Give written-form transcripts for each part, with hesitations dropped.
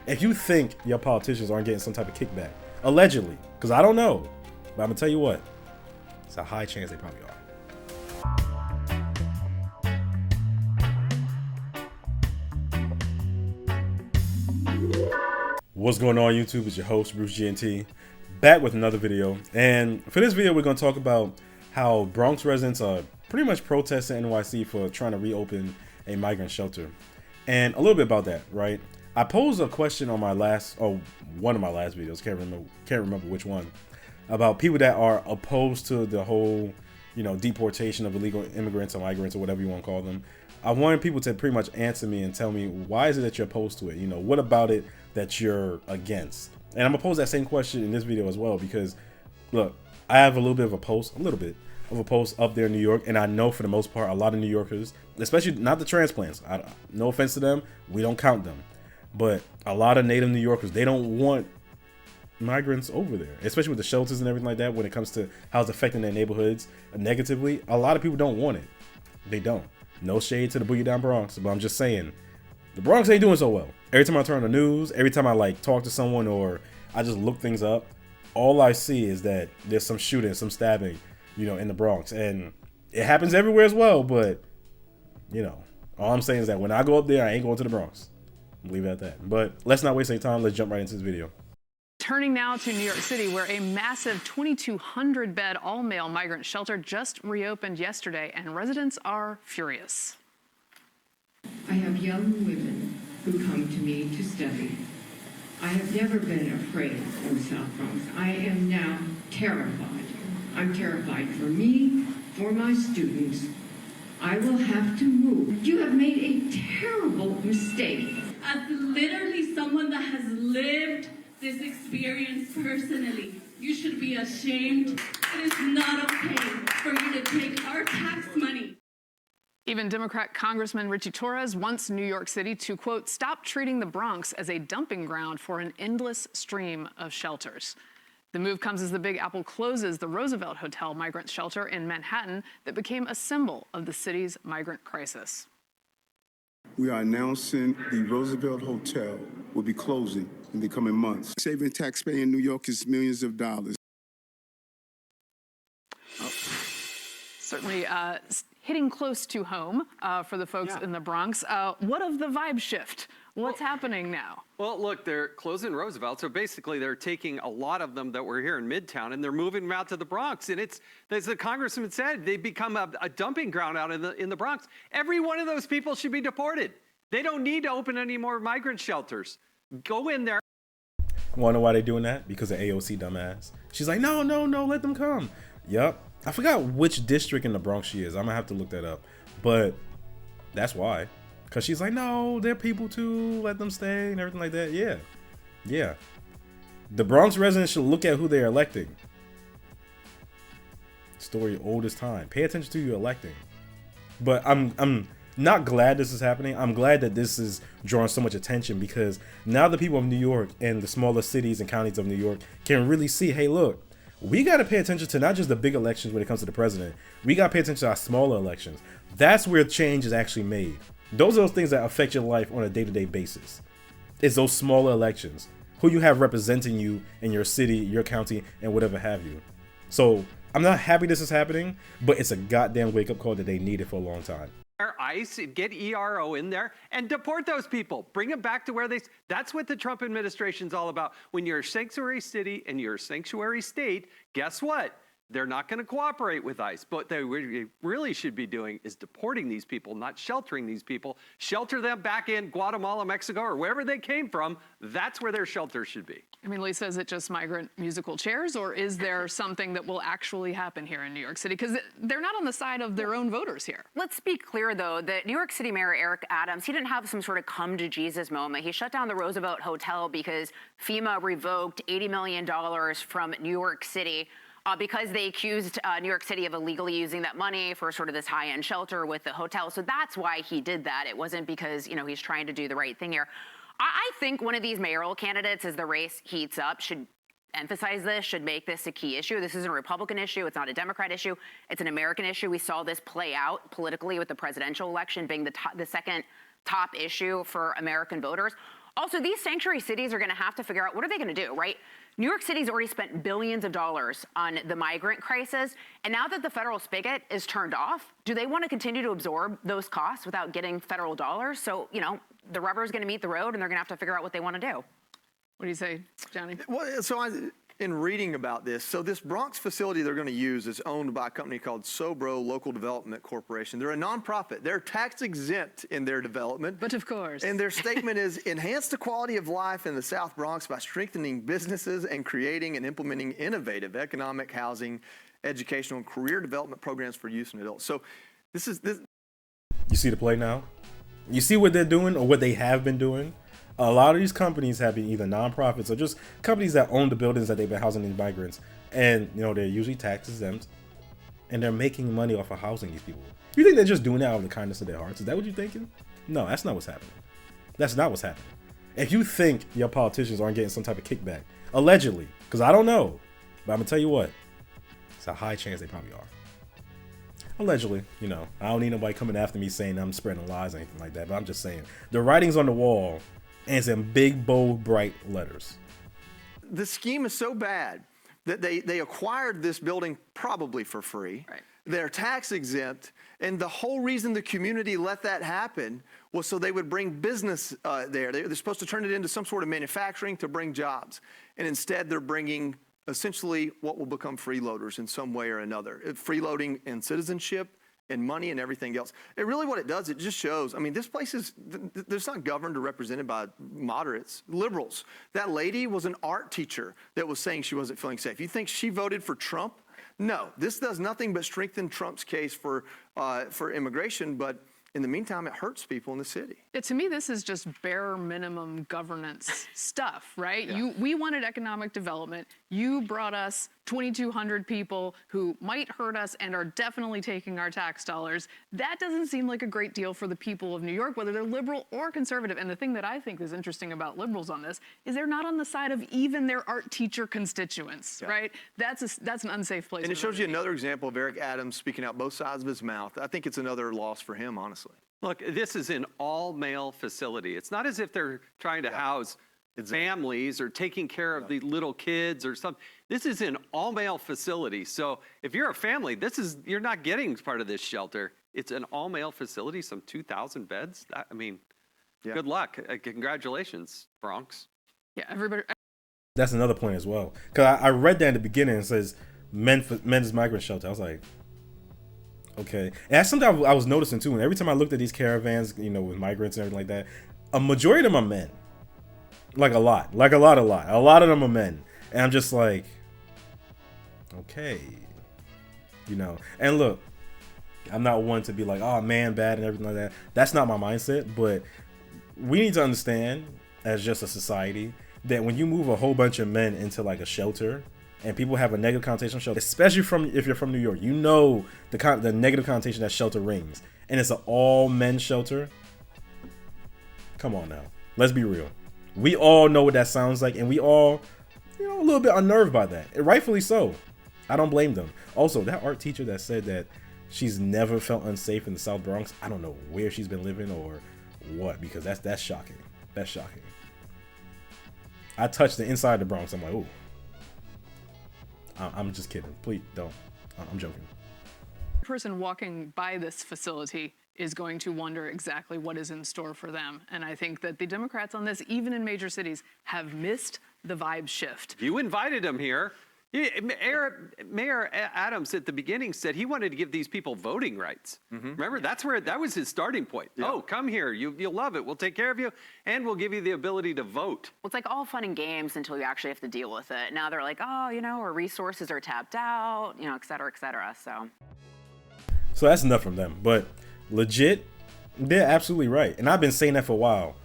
if you think your politicians aren't getting some type of kickback, allegedly, because I don't know, but I'm gonna tell you what, it's a high chance they probably are. What's going on, YouTube? It's your host, Bruce GNT, back with another video. And for this video, we're going to talk about how Bronx residents are pretty much protesting NYC for trying to reopen a migrant shelter. And a little bit about that, right? I posed a question on one of my last videos, can't remember which one, about people that are opposed to the whole, deportation of illegal immigrants or migrants or whatever you want to call them. I wanted people to pretty much answer me and tell me, why is it that you're opposed to it? What about it that you're against? And I'm gonna pose that same question in this video as well, because look, I have a little bit of a post up there in New York, and I know for the most part, a lot of New Yorkers, especially not the transplants, no offense to them, we don't count them, but a lot of native New Yorkers, they don't want migrants over there, especially with the shelters and everything like that. When it comes to how it's affecting their neighborhoods negatively, a lot of people don't want it. They don't. No shade to the boogie down Bronx, but I'm just saying, the Bronx ain't doing so well. Every time I turn on the news, every time I talk to someone or I just look things up, all I see is that there's some shooting, some stabbing, in the Bronx. And it happens everywhere as well, but, all I'm saying is that when I go up there, I ain't going to the Bronx. I'll leave it at that. But let's not waste any time. Let's jump right into this video. Turning now to New York City, where a massive 2,200-bed all-male migrant shelter just reopened yesterday, and residents are furious. I have young women who come to me to study. I have never been afraid of South Bronx. I am now terrified. I'm terrified for me, for my students. I will have to move. You have made a terrible mistake. As literally someone that has lived this experience personally, you should be ashamed. It is not okay for you to take our tax money. Even Democrat Congressman Richie Torres wants New York City to, quote, stop treating the Bronx as a dumping ground for an endless stream of shelters. The move comes as the Big Apple closes the Roosevelt Hotel migrant shelter in Manhattan that became a symbol of the city's migrant crisis. We are announcing the Roosevelt Hotel will be closing in the coming months. Saving taxpayer in New York is millions of dollars. Certainly hitting close to home for the folks in the Bronx. What of the vibe shift? What's happening now? Well, look, they're closing Roosevelt, so basically they're taking a lot of them that were here in Midtown and they're moving them out to the Bronx. And it's, as the congressman said, they become a dumping ground out in the Bronx. Every one of those people should be deported. They don't need to open any more migrant shelters. Go in there. Want to know why they're doing that? Because of AOC dumbass. She's like, no, let them come. Yup. I forgot which district in the Bronx she is. I'm gonna have to look that up. But that's why. Because she's like, no, they're people too. Let them stay and everything like that. Yeah. The Bronx residents should look at who they're electing. Story old as time. Pay attention to who you're electing. But I'm not glad this is happening. I'm glad that this is drawing so much attention, because now the people of New York and the smaller cities and counties of New York can really see, hey, look, we got to pay attention to not just the big elections when it comes to the president. We got to pay attention to our smaller elections. That's where change is actually made. Those are those things that affect your life on a day-to-day basis. It's those smaller elections. Who you have representing you in your city, your county, and whatever have you. So I'm not happy this is happening, but it's a goddamn wake-up call that they needed for a long time. ICE, get ERO in there and deport those people. Bring them back to where that's what the Trump administration's all about. When you're a sanctuary city and you're a sanctuary state, guess what? They're not going to cooperate with ICE. But they really should be doing is deporting these people, not sheltering these people. Shelter them back in Guatemala, Mexico, or wherever they came from. That's where their shelter should be. I mean, Lisa, is it just migrant musical chairs, or is there something that will actually happen here in New York City? Because they're not on the side of their own voters here. Let's be clear, though, that New York City Mayor Eric Adams, he didn't have some sort of come-to-Jesus moment. He shut down the Roosevelt Hotel because FEMA revoked $80 million from New York City because they accused New York City of illegally using that money for sort of this high-end shelter with the hotel. So that's why he did that. It wasn't because, he's trying to do the right thing here. I think one of these mayoral candidates, as the race heats up, should emphasize this, should make this a key issue. This isn't a Republican issue. It's not a Democrat issue. It's an American issue. We saw this play out politically with the presidential election being the second top issue for American voters. Also, these sanctuary cities are going to have to figure out what are they going to do, right? New York City's already spent billions of dollars on the migrant crisis. And now that the federal spigot is turned off, do they want to continue to absorb those costs without getting federal dollars? So, you know, the rubber is going to meet the road and they're going to have to figure out what they want to do. What do you say, Johnny? Well, in reading about this, so this Bronx facility they're going to use is owned by a company called Sobro Local Development Corporation. They're a nonprofit. They're tax exempt in their development. But of course. And their statement is enhance the quality of life in the South Bronx by strengthening businesses and creating and implementing innovative economic, housing, educational, and career development programs for youth and adults. So this. You see the play now? You see what they're doing or what they have been doing? A lot of these companies have been either nonprofits or just companies that own the buildings that they've been housing these migrants. And, you know, they're usually tax exempt. And they're making money off of housing these people. You think they're just doing that out of the kindness of their hearts? Is that what you're thinking? No, that's not what's happening. That's not what's happening. If you think your politicians aren't getting some type of kickback, allegedly, because I don't know, but I'm going to tell you what, it's a high chance they probably are. Allegedly, you know, I don't need nobody coming after me saying I'm spreading lies or anything like that, but I'm just saying the writing's on the wall. And it's in big, bold, bright letters. The scheme is so bad that they acquired this building probably for free. Right. They're tax exempt. And the whole reason the community let that happen was so they would bring business there. They're supposed to turn it into some sort of manufacturing to bring jobs. And instead, they're bringing essentially what will become freeloaders in some way or another. Freeloading in citizenship, and money and everything else. It really what it does, it just shows, I mean, this place is, there's not governed or represented by moderates, liberals. That lady was an art teacher that was saying she wasn't feeling safe. You think she voted for Trump? No, this does nothing but strengthen Trump's case for immigration, but in the meantime, it hurts people in the city. Yeah, to me, this is just bare minimum governance stuff, right? Yeah. We wanted economic development. You brought us 2,200 people who might hurt us and are definitely taking our tax dollars. That doesn't seem like a great deal for the people of New York, whether they're liberal or conservative. And the thing that I think is interesting about liberals on this is they're not on the side of even their art teacher constituents, right? That's an unsafe place. And it shows you another example of Eric Adams speaking out both sides of his mouth. I think it's another loss for him, honestly. Look, this is an all-male facility. It's not as if they're trying to house families or taking care of the little kids or something. This is an all-male facility. So if you're a family, you're not getting part of this shelter. It's an all-male facility, some 2,000 beds. I mean, good luck. Congratulations, Bronx. Yeah, everybody. That's another point as well. Because I read that in the beginning. It says men's migrant shelter. I was like, okay. And that's something I was noticing too. And every time I looked at these caravans, you know, with migrants and everything like that, a majority of them are men. Like a lot. A lot of them are men. And I'm just like, okay. You know. And look, I'm not one to be like, oh, man, bad and everything like that. That's not my mindset. But we need to understand, as just a society, that when you move a whole bunch of men into like a shelter, and people have a negative connotation on shelter, especially if you're from New York, you know the negative connotation that shelter rings, and it's an all men shelter. Come on now, let's be real. We all know what that sounds like, and we all, you know, a little bit unnerved by that, and rightfully so. I don't blame them. Also, that art teacher that said that she's never felt unsafe in the South Bronx, I don't know where she's been living or what, because that's shocking. That's shocking. I touched the inside of the Bronx. I'm like, ooh. I'm just kidding. Please don't. I'm joking. The person walking by this facility is going to wonder exactly what is in store for them. And I think that the Democrats on this, even in major cities, have missed the vibe shift. You invited him here. Mayor Adams at the beginning said he wanted to give these people voting rights. Remember, that was his starting point. Yeah. Oh, come here. You'll love it. We'll take care of you, and we'll give you the ability to vote. Well, it's like all fun and games until you actually have to deal with it. Now they're like, oh, you know, our resources are tapped out, you know, et cetera, et cetera. So that's enough from them. But legit, they're absolutely right. And I've been saying that for a while.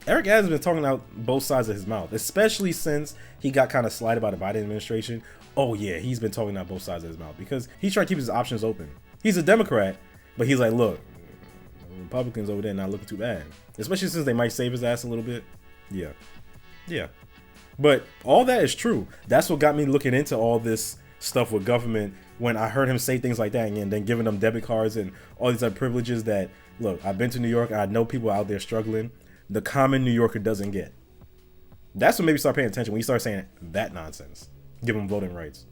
Eric Adams has been talking out both sides of his mouth, especially since he got kind of slighted by the Biden administration. Oh yeah, he's been talking out both sides of his mouth because he's trying to keep his options open. He's a Democrat, but he's like, look, Republicans over there not looking too bad, especially since they might save his ass a little bit. Yeah. But all that is true. That's what got me looking into all this stuff with government when I heard him say things like that and then giving them debit cards and all these other privileges that, look, I've been to New York. I know people out there struggling. the common New Yorker doesn't get. That's when maybe start paying attention, when you start saying that nonsense. Give them voting rights.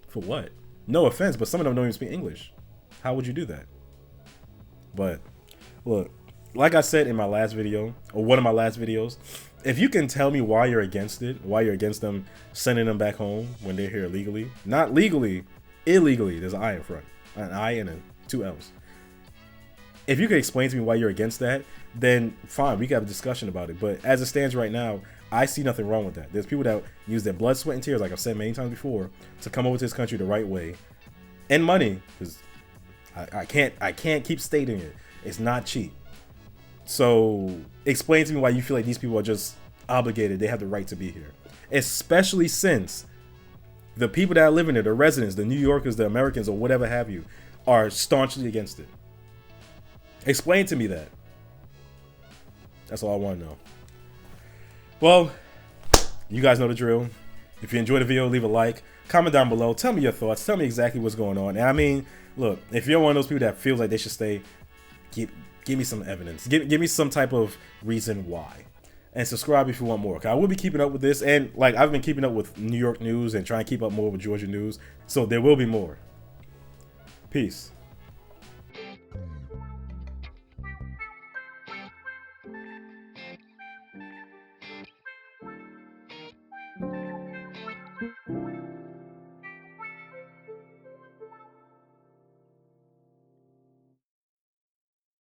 For what? No offense, but some of them don't even speak English. How would you do that? But look, like I said in my last video, or one of my last videos, if you can tell me why you're against it, why you're against them sending them back home when they're here illegally, not legally, illegally, there's an I in front, an I and two L's. If you can explain to me why you're against that, then fine, we can have a discussion about it. But as it stands right now, I see nothing wrong with that. There's people that use their blood, sweat, and tears, like I've said many times before, to come over to this country the right way, and money, because I can't keep stating it. It's not cheap. So explain to me why you feel like these people are just obligated. They have the right to be here, especially since the people that are living there, the residents, the New Yorkers, the Americans, or whatever have you, are staunchly against it. Explain to me that. That's all I want to know. Well, you guys know the drill. If you enjoyed the video, leave a like, comment down below, tell me your thoughts, tell me exactly what's going on. And I mean, look, if you're one of those people that feels like they should stay, give me some evidence. Give me some type of reason why. And subscribe if you want more. Okay? I will be keeping up with this, and like I've been keeping up with New York news and trying to keep up more with Georgia news. So there will be more. Peace.